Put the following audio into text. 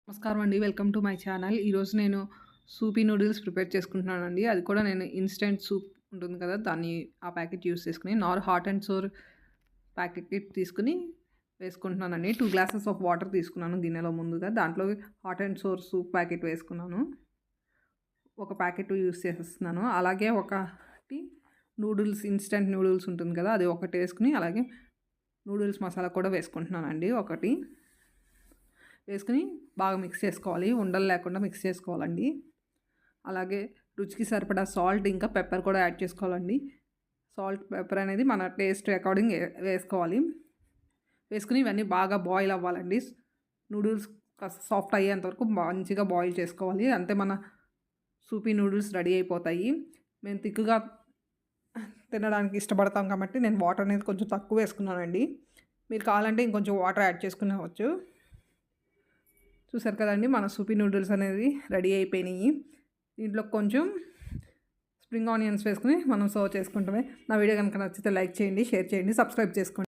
నమస్కారం అండి. Welcome to my channel. ఈరోజు నేను సూపీ నూడిల్స్ ప్రిపేర్ చేసుకుంటున్నానండి. అది కూడా నేను ఇన్‌స్టంట్ సూప్ ఉంటుంది కదా! ఆ ప్యాకెట్ యూజ్ చేసుకొని హాట్ అండ్ సోర్ ప్యాకెట్ తీసుకొని వేసుకుంటున్నానండి. 2 గ్లాసెస్ ఆఫ్ వాటర్ తీసుకున్నాను గిన్నెలో ముందుగా. దాంట్లో hot and sour soup packet వేసుకున్నాను. ఒక ప్యాకెట్ యూజ్ చేసేస్తున్నాను. అలాగే ఒకటి ఇన్‌స్టంట్ నూడిల్స్ ఉంటుంది కదా! అది ఒకటి వేసుకొని అలాగే నూడిల్స్ మసాలా కూడా వేసుకుంటున్నానండి ఒకటి. వేసుకొని బాగా మిక్స్ చేసుకోవాలి. ఉండలు లేకుండా మిక్స్ చేసుకోవాలండి. అలాగే రుచికి సరిపడా సాల్ట్ ఇంకా పెప్పర్ కూడా యాడ్ చేసుకోవాలండి. సాల్ట్, పెప్పర్ అనేది మన టేస్ట్ అకార్డింగ్ వేసుకోవాలి. వేసుకొని ఇవన్నీ బాగా బాయిల్ అవ్వాలండి. నూడిల్స్ కాస్త సాఫ్ట్ అయ్యేంత వరకు మంచిగా బాయిల్ చేసుకోవాలి. అంతే మన సూపీ నూడిల్స్ రెడీ అయిపోతాయి. మేము తిక్కుగా తినడానికి ఇష్టపడతాం కాబట్టి నేను వాటర్ అనేది కొంచెం తక్కువ వేసుకున్నానండి. మీరు కావాలంటే ఇంకొంచెం వాటర్ యాడ్ చేసుకునేవచ్చు. చూసారు కదండీ, మన సూపీ నూడిల్స్ అనేది రెడీ అయిపోయినాయి. దీంట్లో కొంచెం స్ప్రింగ్ ఆనియన్స్ వేసుకొని మనం సర్వ్ చేసుకుంటమే. నా వీడియో కనుక నచ్చితే లైక్ చేయండి, షేర్ చేయండి, సబ్స్క్రైబ్ చేసుకోండి.